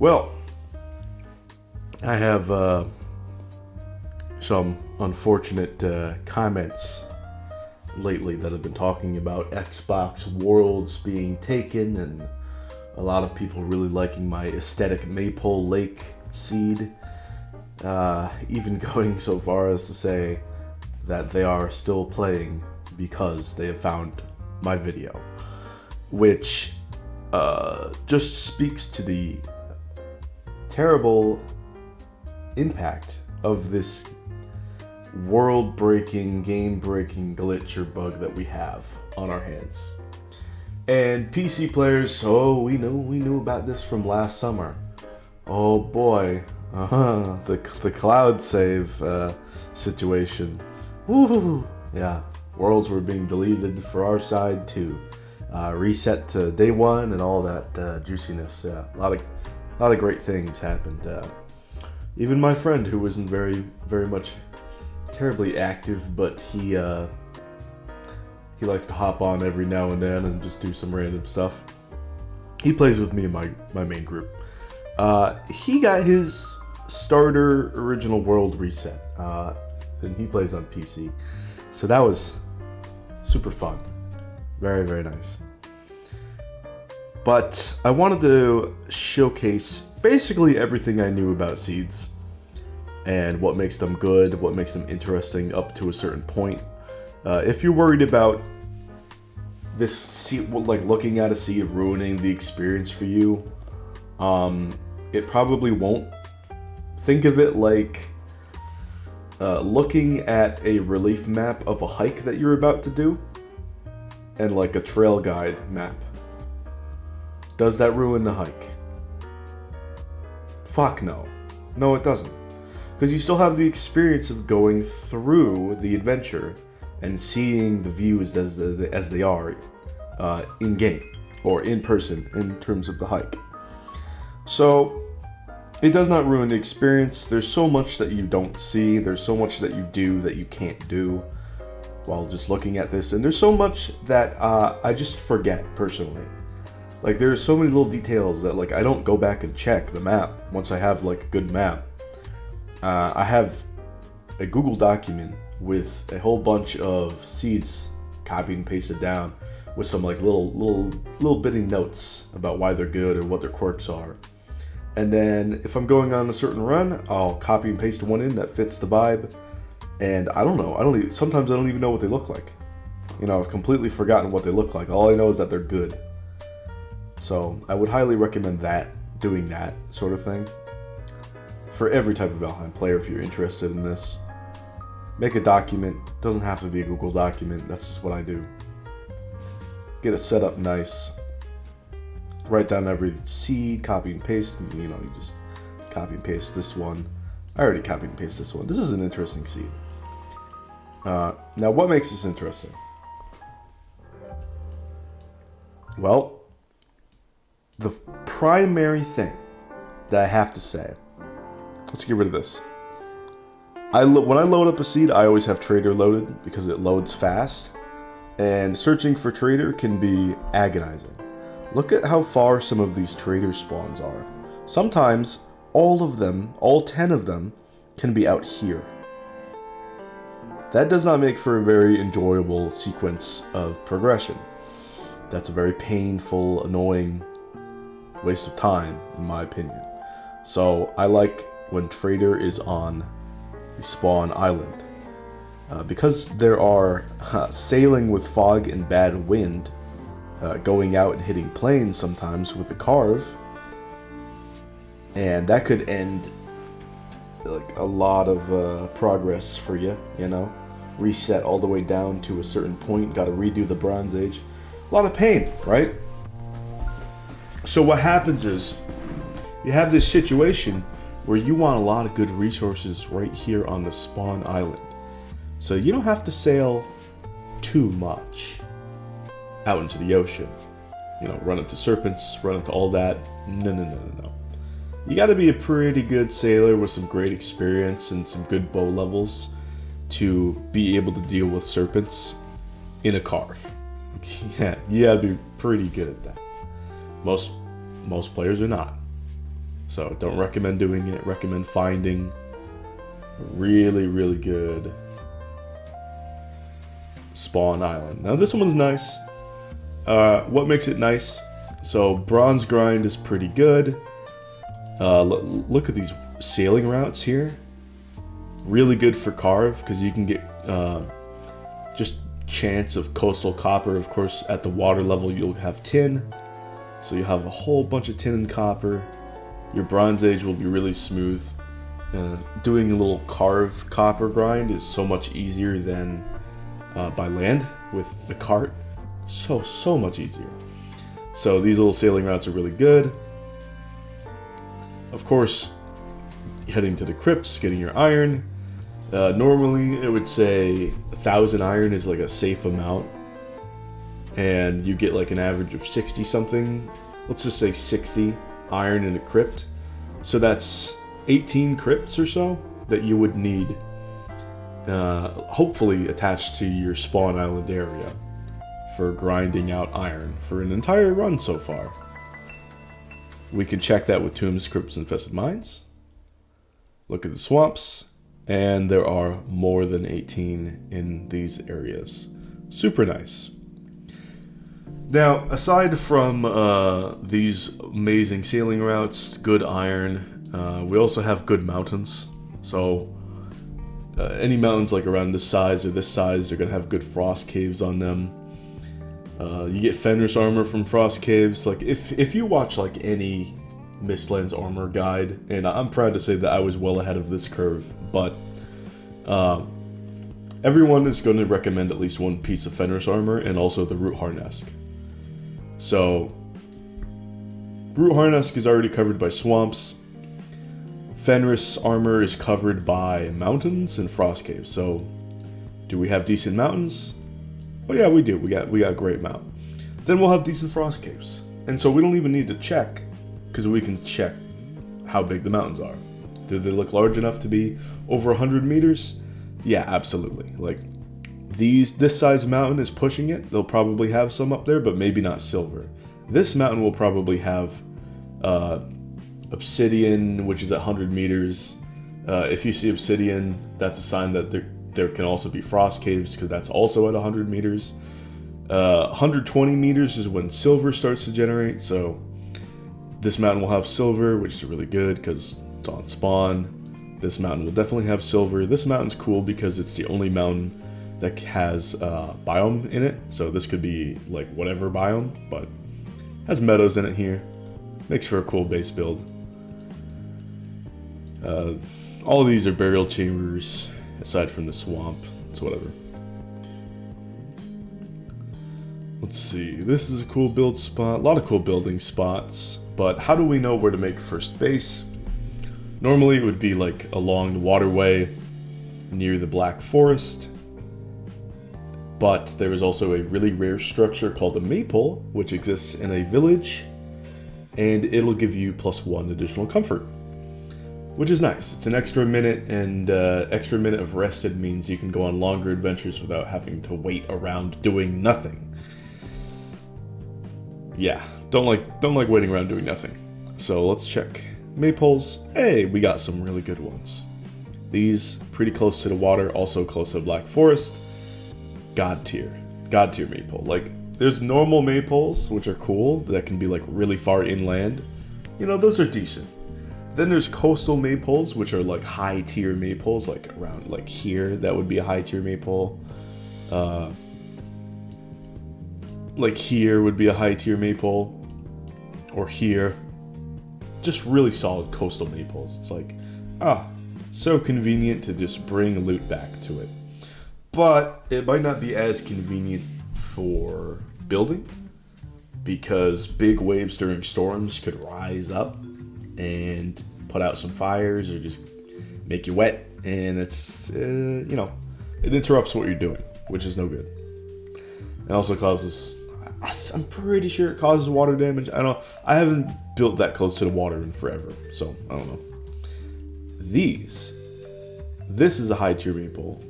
Well, I have some unfortunate comments lately that have been talking about Xbox Worlds being taken, and a lot of people really liking my aesthetic Maypole Lake seed, even going so far as to say that they are still playing because they have found my video, which just speaks to the terrible impact of this world-breaking, game-breaking glitch or bug that we have on our hands. And PC players, we knew about this from last summer. Oh boy, the cloud save situation. Woo! Yeah, worlds were being deleted for our side too. Reset to day one and all that juiciness. Yeah, a lot of great things happened. Even my friend, who wasn't very much terribly active, but he likes to hop on every now and then and just do some random stuff. He plays with me in my main group. He got his starter original world reset, and he plays on PC. So that was super fun. Very nice. But I wanted to showcase basically everything I knew about seeds and what makes them good, what makes them interesting up to a certain point. If you're worried about this seed, like looking at a seed ruining the experience for you, it probably won't. Think of it like looking at a relief map of a hike that you're about to do, and like a trail guide map. Does that ruin the hike? Fuck no. No, it doesn't. Because you still have the experience of going through the adventure and seeing the views as they are in-game or in person in terms of the hike. So it does not ruin the experience. There's so much that you don't see. There's so much that you do that you can't do while just looking at this. And there's so much that I just forget personally. Like, there's so many little details that, like, I don't go back and check the map once I have, like, a good map. I have a Google document with a whole bunch of seeds copied and pasted down with some, like, little bitty notes about why they're good or what their quirks are. And then if I'm going on a certain run, I'll copy and paste one in that fits the vibe. And I don't know. Sometimes I don't even know what they look like. You know, I've completely forgotten what they look like. All I know is that they're good. So I would highly recommend doing that sort of thing for every type of Valheim player. If you're interested in this, make a document. Doesn't have to be a Google document. That's just what I do. Get it set up nice. Write down every seed, copy and paste. You just copy and paste this one. I already copied and pasted this one. This is an interesting seed. Now, what makes this interesting? Well, the primary thing that I have to say, let's get rid of this. When I load up a seed, I always have Trader loaded because it loads fast, and searching for Trader can be agonizing. Look at how far some of these Trader spawns are. Sometimes all of them, all 10 of them, can be out here. That does not make for a very enjoyable sequence of progression. That's a very painful, annoying waste of time, in my opinion. So I like when Trader is on the spawn island. Because there are sailing with fog and bad wind, going out and hitting planes sometimes with a carve, and that could end like a lot of progress for you, reset all the way down to a certain point, gotta redo the Bronze Age. A lot of pain, right? So what happens is, you have this situation where you want a lot of good resources right here on the spawn island. So you don't have to sail too much out into the ocean. Run into serpents, run into all that. No. You gotta be a pretty good sailor with some great experience and some good bow levels to be able to deal with serpents in a carve. Yeah, you gotta be pretty good at that. Most players are not. So don't recommend doing it. Recommend finding a really, really good spawn island. Now this one's nice. What makes it nice? So bronze grind is pretty good. Look at these sailing routes here. Really good for carve because you can get just chance of coastal copper. Of course, at the water level you'll have tin, so you have a whole bunch of tin and copper. Your Bronze Age will be really smooth. Doing a little carve copper grind is so much easier than by land with the cart. So much easier. So these little sailing routes are really good. Of course, heading to the crypts, getting your iron. Normally, it would say 1,000 iron is like a safe amount, and you get like an average of 60 something. Let's just say 60 iron in a crypt. So that's 18 crypts or so that you would need, hopefully attached to your spawn island area for grinding out iron for an entire run so far. We can check that with tombs, crypts, infested mines. Look at the swamps. And there are more than 18 in these areas. Super nice. Now, aside from these amazing sailing routes, good iron, we also have good mountains. So, any mountains like around this size or this size, they're going to have good frost caves on them. You get Fenris armor from frost caves. Like, if you watch like any Mistlands armor guide, and I'm proud to say that I was well ahead of this curve, but everyone is going to recommend at least one piece of Fenris armor and also the Root Harnesk. So Root Harnesk is already covered by swamps. Fenris armor is covered by mountains and frost caves. So do we have decent mountains? Oh yeah, we do. We got a great mount. Then we'll have decent frost caves. And so we don't even need to check, because we can check how big the mountains are. Do they look large enough to be over 100 meters? Yeah, absolutely. Like, this size mountain is pushing it. They'll probably have some up there, but maybe not silver. This mountain will probably have obsidian, which is at 100 meters. If you see obsidian, that's a sign that there can also be frost caves, because that's also at 100 meters. 120 meters is when silver starts to generate, so this mountain will have silver, which is really good because it's on spawn. This mountain will definitely have silver. This mountain's cool because it's the only mountain that has biome in it. So this could be like whatever biome, but has meadows in it here. Makes for a cool base build. All of these are burial chambers, aside from the swamp. It's whatever. Let's see. This is a cool build spot. A lot of cool building spots. But how do we know where to make first base? Normally it would be like along the waterway near the Black Forest. But there is also a really rare structure called a Maypole, which exists in a village. And it'll give you +1 additional comfort, which is nice. It's an extra minute, and extra minute of rested means you can go on longer adventures without having to wait around doing nothing. Yeah, don't like waiting around doing nothing. So let's check. Maypoles. Hey, we got some really good ones. These pretty close to the water, also close to the Black Forest. God tier maypole. Like, there's normal maypoles, which are cool, that can be like really far inland. You know, those are decent. Then there's coastal maypoles, which are like high tier maypoles, like around like here. That would be a high tier maypole. Like here would be a high tier maypole, or here. Just really solid coastal maypoles. It's like, so convenient to just bring loot back to it. But it might not be as convenient for building, because big waves during storms could rise up and put out some fires or just make you wet, and it's, you know, it interrupts what you're doing, which is no good. It also causes, I'm pretty sure it causes water damage. I haven't built that close to the water in forever, so I don't know. This is a high tier maple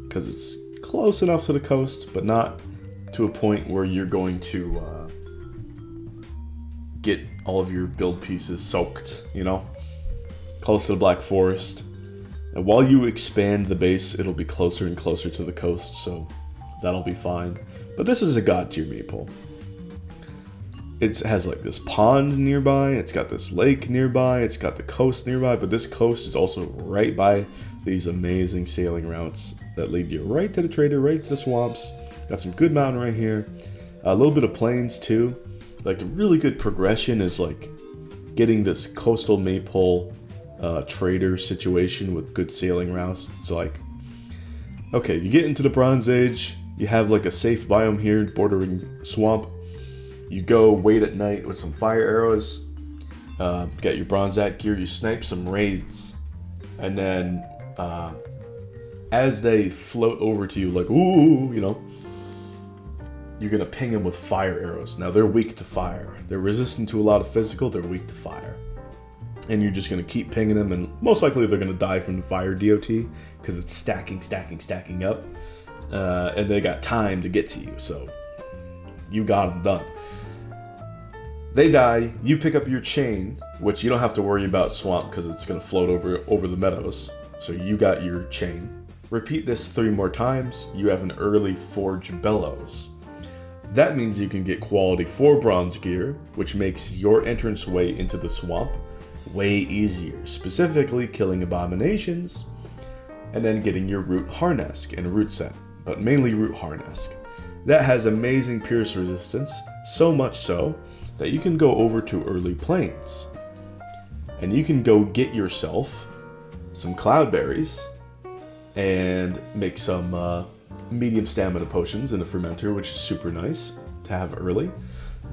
because it's close enough to the coast, but not to a point where you're going to get all of your build pieces soaked, you know, close to the Black Forest. And while you expand the base, it'll be closer and closer to the coast, so that'll be fine. But this is a god tier maypole. It has like this pond nearby, it's got this lake nearby, it's got the coast nearby, but this coast is also right by these amazing sailing routes that lead you right to the trader, right to the swamps. Got some good mountain right here. A little bit of plains too. Like a really good progression is like getting this coastal maypole trader situation with good sailing routes. It's like, okay, you get into the Bronze Age, you have like a safe biome here bordering swamp. You go wait at night with some fire arrows, get your bronze axe gear, you snipe some raids, and then as they float over to you like, ooh, you know, you're going to ping them with fire arrows. Now, they're weak to fire. They're resistant to a lot of physical, they're weak to fire. And you're just going to keep pinging them, and most likely they're going to die from the fire DOT, because it's stacking up. And they got time to get to you, so you got them done. They die, you pick up your chain, which you don't have to worry about swamp because it's going to float over the meadows. So you got your chain. Repeat this 3 more times, you have an early Forge Bellows. That means you can get quality 4 bronze gear, which makes your entranceway into the swamp way easier, specifically killing abominations, and then getting your root harness and root set, but mainly root harness. That has amazing pierce resistance, so much so that you can go over to early plains, and you can go get yourself some cloudberries and make some medium stamina potions in a fermenter, which is super nice to have early.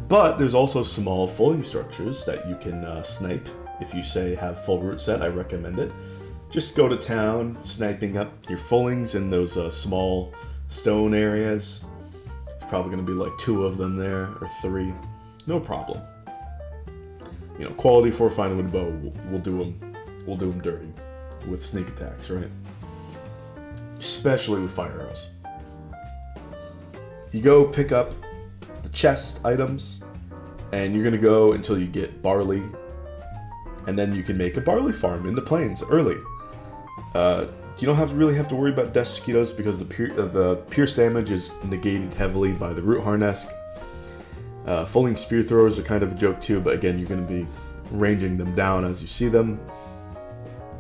But there's also small fulling structures that you can snipe if you say have full root set. I recommend it. Just go to town, sniping up your fullings in those small stone areas. There's probably going to be like 2 of them there, or 3. No problem. You know, quality 4 fine wood bow, we'll do them dirty with sneak attacks, right? Especially with fire arrows. You go pick up the chest items, and you're gonna go until you get barley, and then you can make a barley farm in the plains early. You don't really have to worry about death mosquitoes because the pierce damage is negated heavily by the root harness. Fulling spear throwers are kind of a joke too, but again, you're going to be ranging them down as you see them.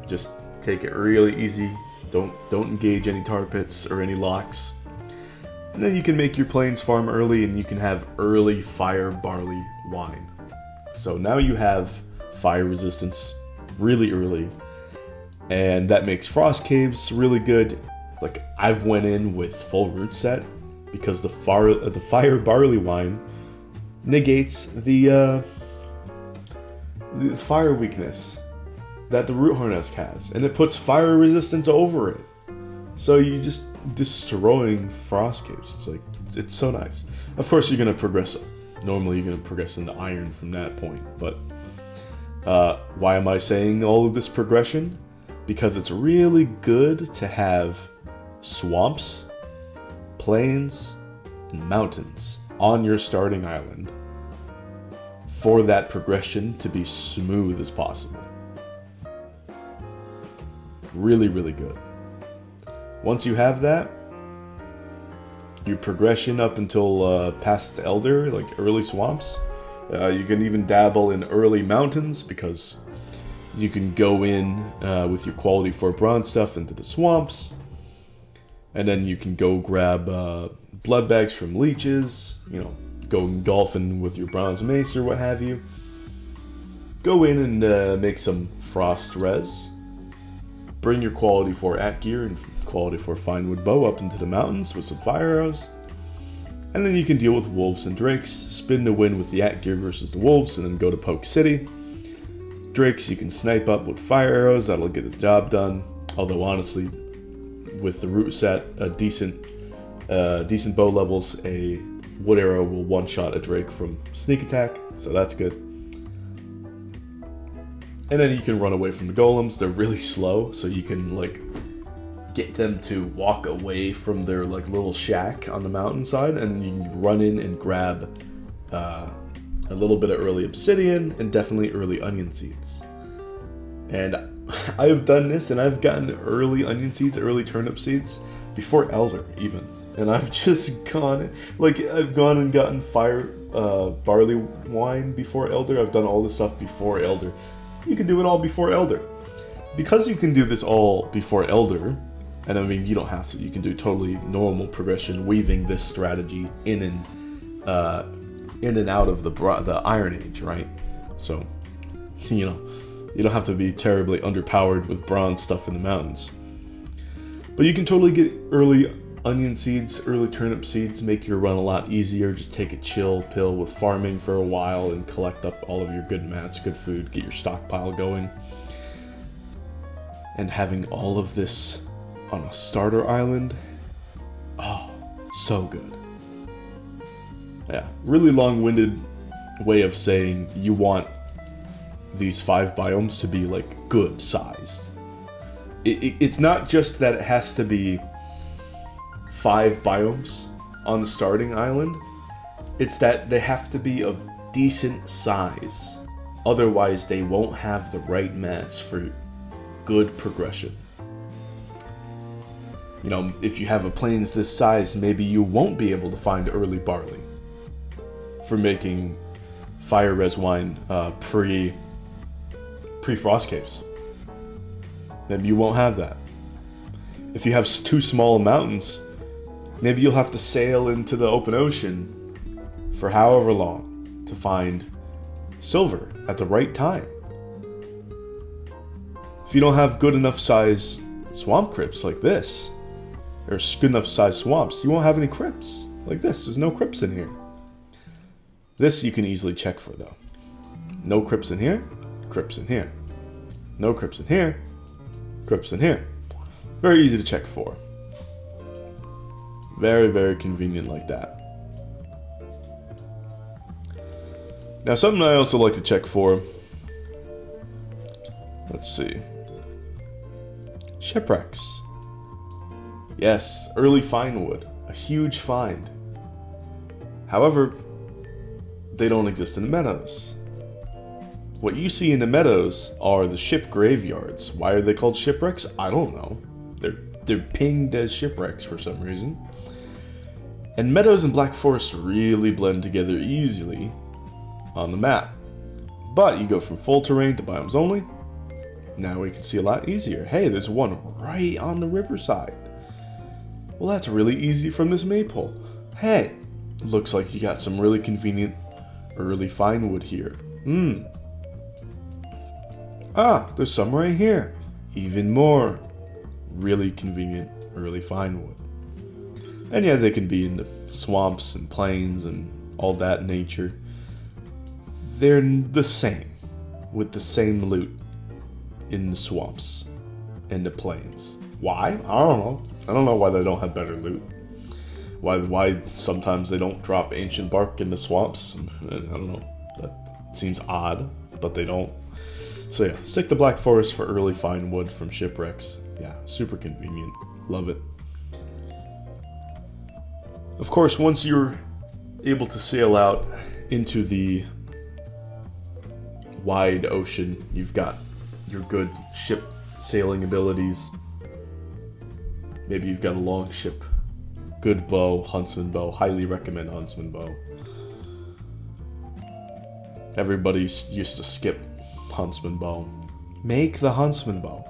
Just take it really easy. Don't engage any tar pits or any locks. And then you can make your plains farm early, and you can have early fire barley wine. So now you have fire resistance really early, and that makes frost caves really good. Like, I've went in with full root set because the fire barley wine negates the fire weakness that the root harness has, and it puts fire resistance over it. So you just destroying frost caves. It's like, it's so nice. Of course, you're gonna progress. Normally, you're gonna progress into iron from that point. But why am I saying all of this progression? Because it's really good to have swamps, plains, and mountains on your starting island for that progression to be smooth as possible. Really, really good. Once you have that, your progression up until past the Elder, like early swamps, you can even dabble in early mountains because you can go in with your quality 4 bronze stuff into the swamps, and then you can go grab blood bags from leeches, you know, go golfing with your bronze mace or what have you. Go in and make some frost res. Bring your quality 4 at gear and quality 4 fine wood bow up into the mountains with some fire arrows. And then you can deal with wolves and drakes, spin the win with the at gear versus the wolves, and then go to Poke City. Drakes you can snipe up with fire arrows, that'll get the job done. Although honestly, with the root set, decent bow levels, a wood arrow will one-shot a drake from sneak attack, so that's good. And then you can run away from the golems. They're really slow, so you can like get them to walk away from their like little shack on the mountainside, and you can run in and grab a little bit of early obsidian, and definitely early onion seeds. And I've done this, and I've gotten early onion seeds, early turnip seeds, before Elder, even. And I've just gone, I've gone and gotten barley wine before Elder. I've done all this stuff before Elder. You can do it all before Elder. Because you can do this all before Elder, and I mean, you don't have to, you can do totally normal progression, weaving this strategy in and out of the Iron Age, right? So, you know, you don't have to be terribly underpowered with bronze stuff in the mountains. But you can totally get early onion seeds, early turnip seeds, make your run a lot easier. Just take a chill pill with farming for a while and collect up all of your good mats, good food, get your stockpile going. And having all of this on a starter island, oh, so good. Yeah, really long-winded way of saying you want these 5 biomes to be like good sized. It's not just that it has to be 5 biomes on the starting island. It's that they have to be of decent size. Otherwise, they won't have the right mats for good progression. You know, if you have a plains this size, maybe you won't be able to find early barley for making fire res wine pre-frost caves. Maybe you won't have that. If you have too small mountains, maybe you'll have to sail into the open ocean for however long to find silver at the right time. If you don't have good enough size swamp crypts like this, or good enough size swamps, you won't have any crypts like this. There's no crypts in here. This you can easily check for though. No crypts in here, crypts in here. No crypts in here, crypts in here. Very easy to check for. Very, very convenient like that. Now something I also like to check for, let's see. Shipwrecks. Yes, early fine wood. A huge find. However, they don't exist in the meadows. What you see in the meadows are the ship graveyards. Why are they called shipwrecks? I don't know. They're pinged as shipwrecks for some reason. And meadows and black forests really blend together easily on the map. But you go from full terrain to biomes only. Now we can see a lot easier. Hey, there's one right on the riverside. Well, that's really easy from this maypole. Hey, looks like you got some really convenient early fine wood here. Ah, there's some right here. Even more really convenient early fine wood. And yeah, they can be in the swamps and plains and all that nature. They're the same, with the same loot in the swamps and the plains. Why? I don't know. I don't know why they don't have better loot. Why sometimes they don't drop ancient bark in the swamps. I don't know. That seems odd, but they don't. So yeah, stick to Black Forest for early fine wood from Shipwrecks. Yeah, super convenient. Love it. Of course, once you're able to sail out into the wide ocean, you've got your good ship sailing abilities. Maybe you've got a long ship, good bow, huntsman bow. Highly recommend huntsman bow. Everybody used to skip huntsman bow. Make the huntsman bow.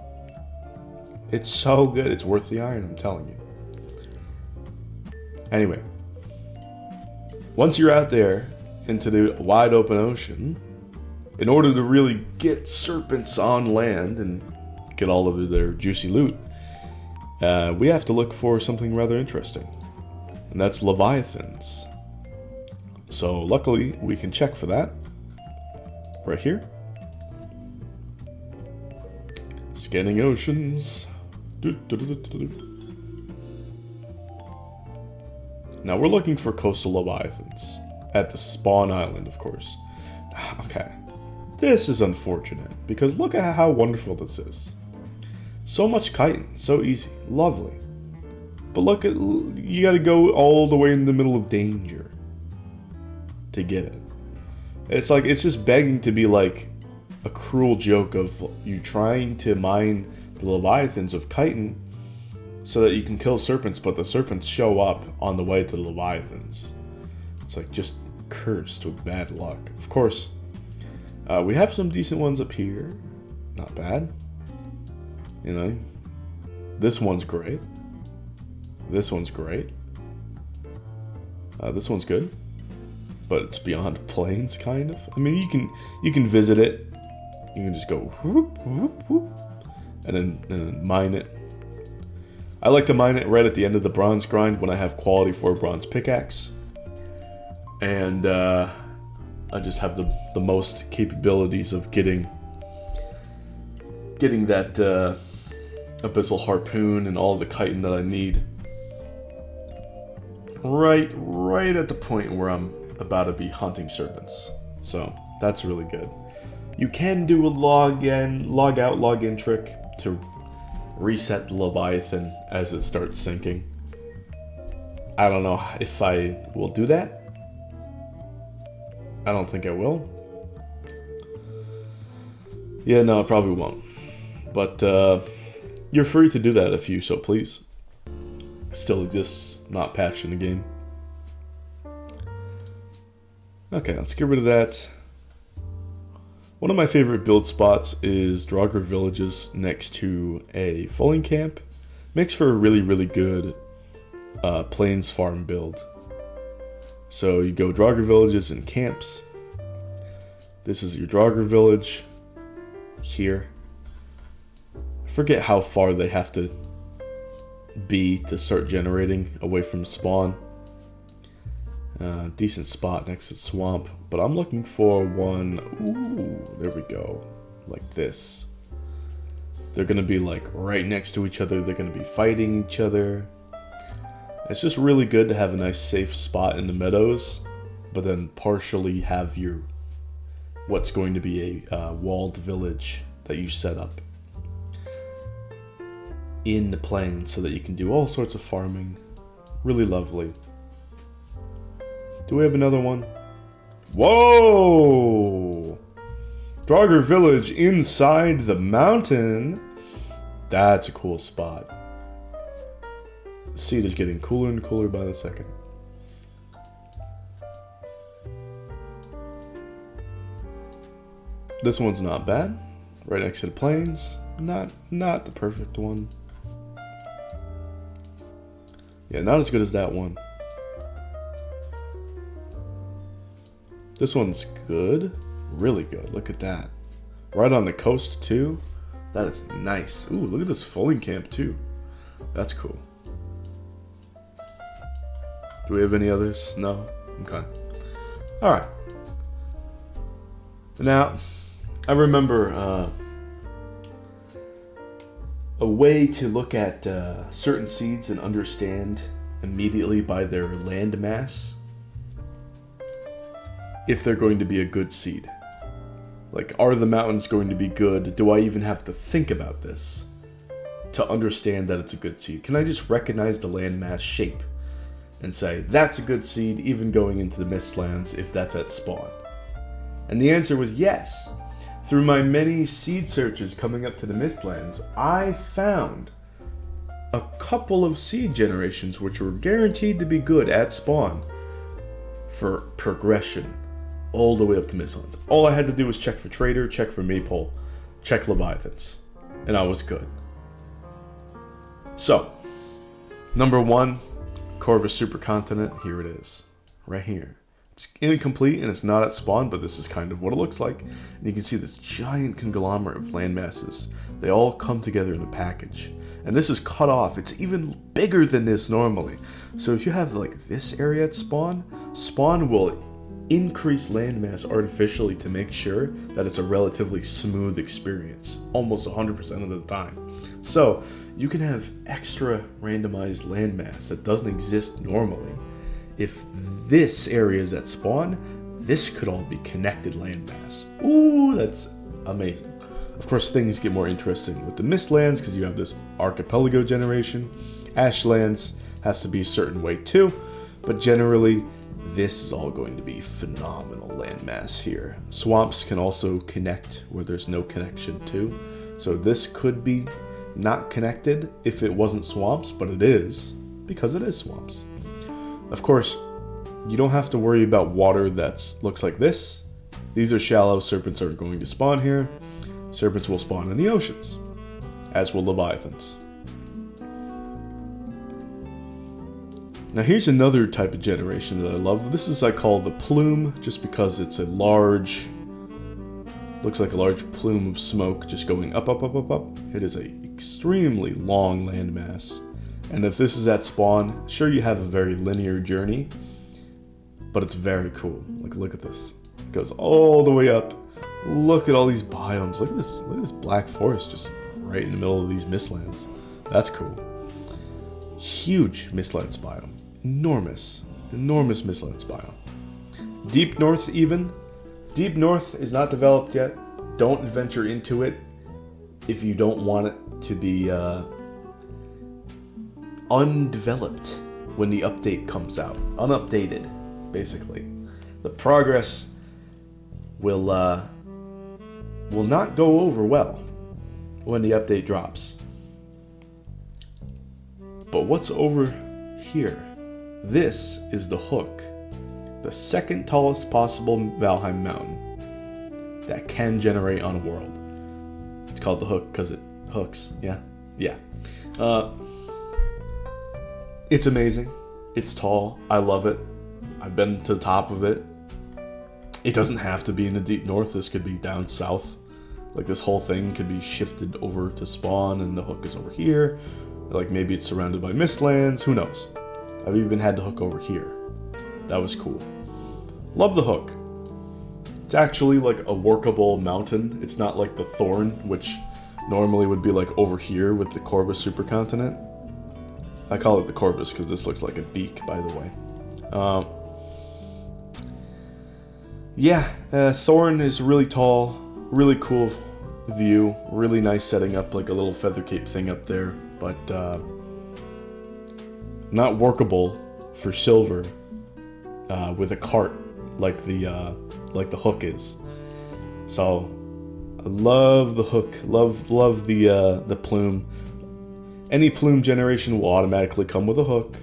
It's so good. It's worth the iron, I'm telling you. Anyway, once you're out there into the wide open ocean, in order to really get serpents on land and get all of their juicy loot, we have to look for something rather interesting, and that's Leviathans. So luckily we can check for that right here. Scanning oceans. Now we're looking for coastal Leviathans at the spawn island, of course. Okay, this is unfortunate because look at how wonderful this is. So much chitin, so easy, lovely. But look at, you gotta go all the way in the middle of danger to get it. It's just begging to be like a cruel joke of you trying to mine the Leviathans of chitin so that you can kill serpents, but the serpents show up on the way to the Leviathans. It's like just cursed with bad luck. Of course, we have some decent ones up here. Not bad. You know, this one's great. This one's great. This one's good, but it's beyond plains, kind of. I mean, you can visit it. You can just go whoop, whoop, whoop, and then mine it. I like to mine it right at the end of the bronze grind when I have quality 4 bronze pickaxe, and I just have the most capabilities of getting that abyssal harpoon and all the chitin that I need. Right at the point where I'm about to be hunting serpents. So that's really good. You can do a log out, log in trick to reset the Leviathan as it starts sinking. I don't know if I will do that. I don't think I will. Yeah, no, I probably won't. But you're free to do that if you so please. It still exists, not patched in the game. Okay, let's get rid of that. One of my favorite build spots is Draugr Villages next to a fulling camp. Makes for a really good plains farm build. So you go Draugr Villages and camps. This is your Draugr Village here. I forget how far they have to be to start generating away from spawn. Decent spot next to the swamp, but I'm looking for one. Ooh, there we go, like this. They're gonna be like right next to each other. They're gonna be fighting each other. It's just really good to have a nice safe spot in the meadows, but then partially have your what's going to be a walled village that you set up in the plains so that you can do all sorts of farming. Really lovely. Do we have another one? Whoa! Draugr Village inside the mountain. That's a cool spot. The seed is getting cooler and cooler by the second. This one's not bad. Right next to the plains. Not the perfect one. Yeah, not as good as that one. This one's good. Really good. Look at that. Right on the coast, too. That is nice. Ooh, look at this fulling camp, too. That's cool. Do we have any others? No? Okay. Alright. Now, I remember a way to look at certain seeds and understand immediately by their landmass if they're going to be a good seed. Like, are the mountains going to be good? Do I even have to think about this to understand that it's a good seed? Can I just recognize the landmass shape and say, that's a good seed, even going into the Mistlands if that's at spawn? And the answer was yes. Through my many seed searches coming up to the Mistlands, I found a couple of seed generations which were guaranteed to be good at spawn for progression all the way up to Mistlands. All I had to do was check for Trader, check for Maypole, check Leviathans, and I was good. So, number 1, Corvus Supercontinent, here it is, right here. It's incomplete and it's not at spawn, but this is kind of what it looks like. And you can see this giant conglomerate of landmasses. They all come together in a package. And this is cut off. It's even bigger than this normally. So if you have like this area at spawn, spawn will increase landmass artificially to make sure that it's a relatively smooth experience, almost 100% of the time. So you can have extra randomized landmass that doesn't exist normally. If this area is at spawn, this could all be connected landmass. Ooh, that's amazing. Of course, things get more interesting with the Mistlands because you have this archipelago generation. Ashlands has to be a certain way too, but generally this is all going to be phenomenal landmass here. Swamps can also connect where there's no connection to. So this could be not connected if it wasn't swamps, but it is, because it is swamps. Of course, you don't have to worry about water that looks like this. These are shallow. Serpents are going to spawn here. Serpents will spawn in the oceans, as will Leviathans. Now here's another type of generation that I love. This is I call the plume, just because it's a large, looks like a large plume of smoke just going up, up, up, up, up. It is a extremely long landmass. And if this is at spawn, sure you have a very linear journey, but it's very cool. Like, look at this. It goes all the way up. Look at all these biomes. Look at this black forest just right in the middle of these Mistlands. That's cool. Huge Mistlands biome. Enormous Mistlands biome. Deep North even. Deep North is not developed yet. Don't venture into it if you don't want it to be undeveloped when the update comes out. Unupdated, basically. The progress will not go over well when the update drops. But what's over here? This is the Hook, the second tallest possible Valheim mountain that can generate on a world. It's called the Hook because it hooks. Yeah. It's amazing. It's tall. I love it. I've been to the top of it. It doesn't have to be in the deep north. This could be down south. Like, this whole thing could be shifted over to spawn and the Hook is over here. Like, maybe it's surrounded by Mistlands. Who knows? I've even had the Hook over here. That was cool. Love the Hook. It's actually like a workable mountain. It's not like the Thorn, which normally would be like over here with the Corvus supercontinent. I call it the Corvus because this looks like a beak, by the way. Thorn is really tall, really cool view, really nice setting up like a little feather cape thing up there, but not workable for silver with a cart like the Hook is. So I love the Hook, love the plume. Any plume generation will automatically come with a Hook,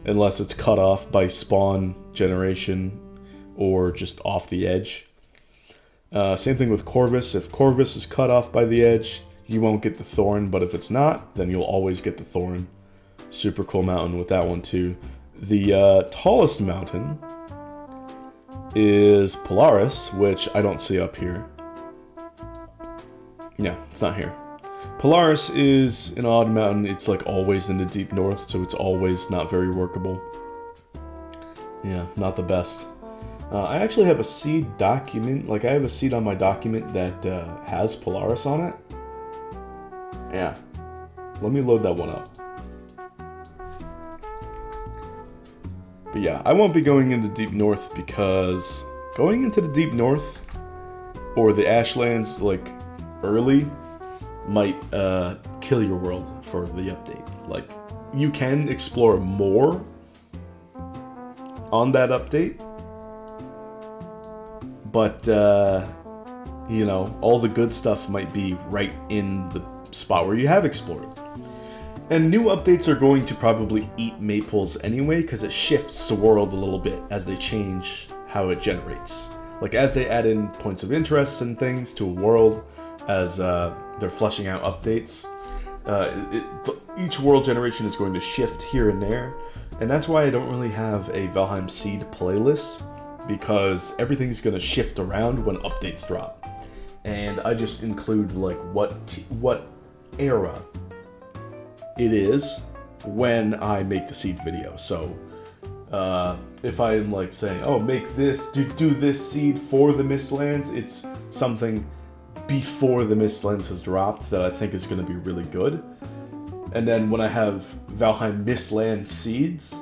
unless it's cut off by spawn generation or just off the edge. Same thing with Corvus. If Corvus is cut off by the edge, you won't get the Thorn, but if it's not, then you'll always get the Thorn. Super cool mountain with that one too. The tallest mountain is Polaris, which I don't see up here. Yeah, it's not here. Polaris is an odd mountain. It's like always in the deep north, so it's always not very workable. Yeah, not the best. I actually have a seed document. Like, I have a seed on my document that has Polaris on it. Yeah. Let me load that one up. But yeah, I won't be going into deep north because going into the deep north or the Ashlands like early might kill your world for the update. Like, you can explore more on that update, but you know, all the good stuff might be right in the spot where you have explored. And new updates are going to probably eat Maypoles anyway, because it shifts the world a little bit as they change how it generates. Like, as they add in points of interest and things to a world, as they're fleshing out updates, each world generation is going to shift here and there. And that's why I don't really have a Valheim Seed playlist, because everything's going to shift around when updates drop. And I just include like what era it is when I make the seed video. So if I'm like saying, oh, make this, do this seed for the Mistlands, it's something before the Mistlands has dropped that I think is going to be really good. And then when I have Valheim Mistland seeds,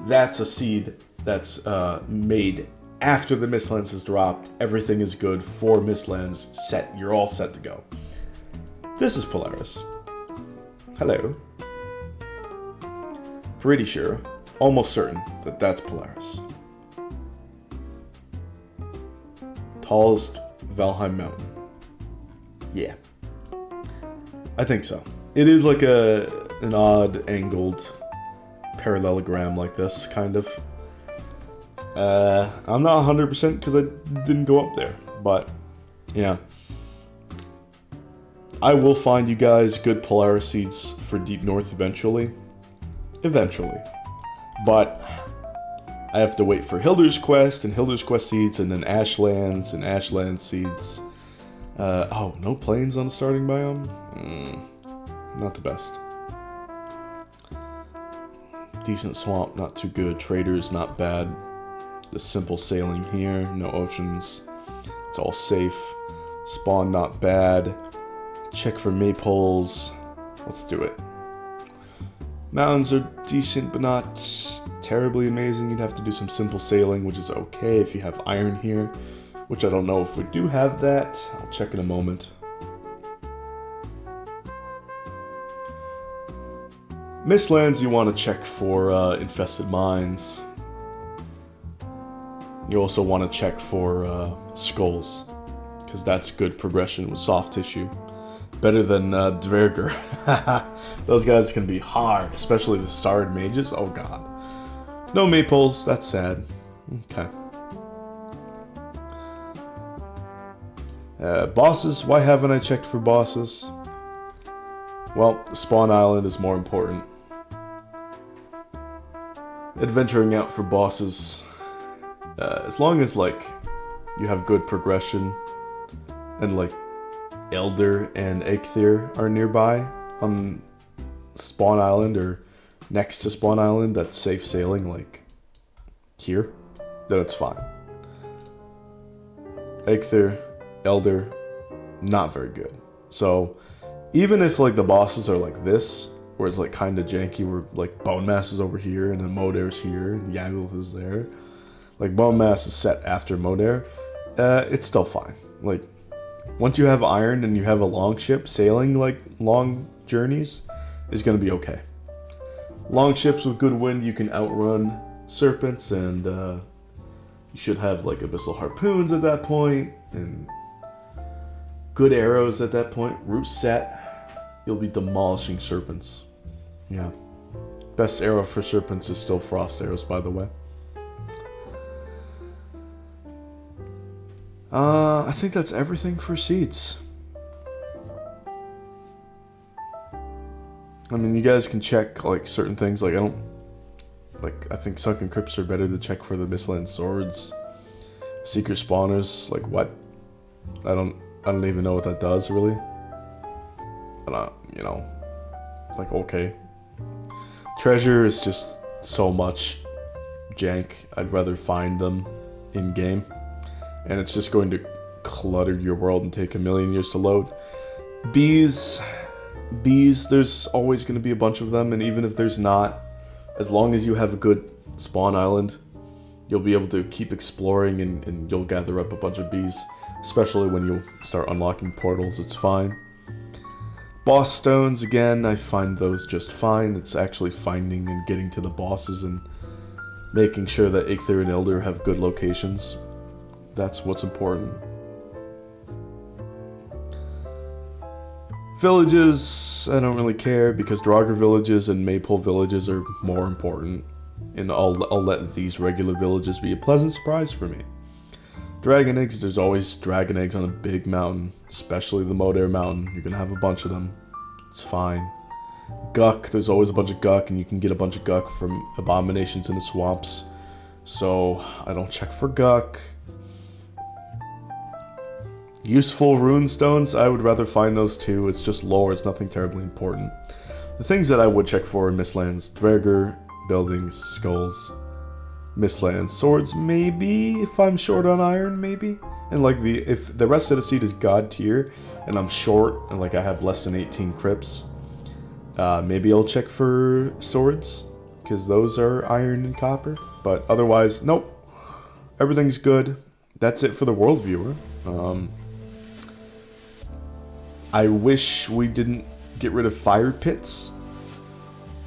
that's a seed that's made after the Mistlands has dropped. Everything is good for Mistlands. Set. You're all set to go. This is Polaris. Hello. Pretty sure, almost certain, that that's Polaris. tallest Valheim mountain. Yeah. I think so. It is like an odd angled parallelogram like this, kind of. I'm not 100% because I didn't go up there, but yeah. I will find you guys good Polaris seeds for Deep North eventually. Eventually. But I have to wait for Hilder's Quest and Hilder's Quest seeds, and then Ashlands and Ashland seeds. Oh, no plains on the starting biome? Not the best. Decent swamp, not too good. Traders, not bad. The simple sailing here, no oceans. It's all safe. Spawn, not bad. Check for Maypoles. Let's do it. Mountains are decent, but not terribly amazing. You'd have to do some simple sailing, which is okay if you have iron here, which I don't know if we do have that. I'll check in a moment. Mistlands, you want to check for infested mines. You also want to check for skulls, because that's good progression with soft tissue. Better than Draugr. Those guys can be hard, especially the starred mages. Oh god. No Maypoles, that's sad. Okay. Bosses, why haven't I checked for bosses? Well, Spawn Island is more important. Adventuring out for bosses, as long as like you have good progression and like Elder and Eikthyr are nearby on Spawn Island or next to Spawn Island, that's safe sailing like here, then it's fine. Eikthyr, Elder, not very good. So even if like the bosses are like this, where it's like kind of janky, where like Biomes is over here and then Modair's here and Yagluth is there, like Biomes is set after Modair, it's still fine. Like once you have iron and you have a long ship, sailing like long journeys is going to be okay. Long ships with good wind, you can outrun serpents, and you should have like abyssal harpoons at that point and good arrows at that point. Root set, you'll be demolishing serpents. Yeah. Best arrow for serpents is still frost arrows, by the way. I think that's everything for seeds. I mean, you guys can check like certain things. Like I think sunken crypts are better to check for the Mistlands swords. Seeker spawners, like what? I don't even know what that does really. But you know, like okay. Treasure is just so much jank. I'd rather find them in game. And it's just going to clutter your world and take a million years to load. Bees, there's always going to be a bunch of them, and even if there's not, as long as you have a good spawn island, you'll be able to keep exploring and you'll gather up a bunch of bees, especially when you start unlocking portals. It's fine. Boss stones, again, I find those just fine. It's actually finding and getting to the bosses and making sure that Eikthyr and Elder have good locations. That's what's important. Villages, I don't really care because Draugr Villages and Maypole Villages are more important. And I'll let these regular villages be a pleasant surprise for me. Dragon eggs, there's always dragon eggs on a big mountain, especially the Modair mountain. You're gonna have a bunch of them. It's fine. Guck, there's always a bunch of guck, and you can get a bunch of guck from abominations in the swamps. So I don't check for guck. Useful rune stones, I would rather find those too. It's just lore, it's nothing terribly important. The things that I would check for in Mistlands: Draugr, buildings, skulls, Mistlands, swords, maybe, if I'm short on iron, maybe. And like if the rest of the seed is god tier, and I'm short, and like I have less than 18 crypts, maybe I'll check for swords, because those are iron and copper. But otherwise, nope. Everything's good. That's it for the world viewer. I wish we didn't get rid of fire pits.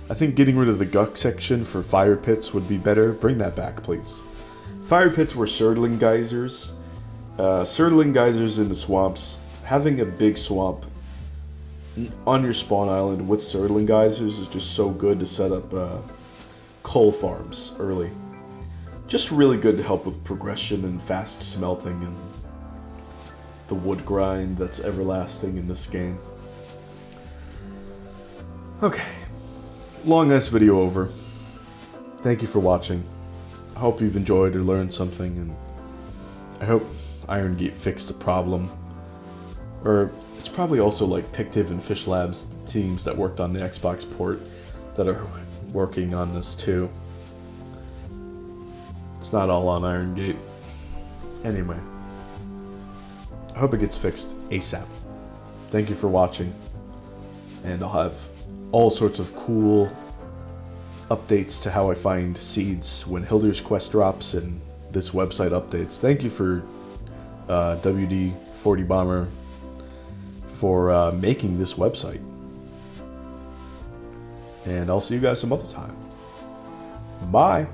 I think getting rid of the guck section for fire pits would be better. Bring that back, please. Fire pits were Surdling geysers, Surtling geysers in the swamps. Having a big swamp on your spawn island with Surtling geysers is just so good to set up coal farms early. Just really good to help with progression and fast smelting and the wood grind that's everlasting in this game. Okay, long ass video over. Thank you for watching. I hope you've enjoyed or learned something, and I hope Iron Gate fixed the problem. Or it's probably also like Pictive and Fish Labs teams that worked on the Xbox port that are working on this too. It's not all on Iron Gate. Anyway, I hope it gets fixed ASAP. Thank you for watching, and I'll have all sorts of cool updates to how I find seeds when Hilder's quest drops and this website updates. Thank you for WD-40 Bomber for making this website. And I'll see you guys some other time. Bye!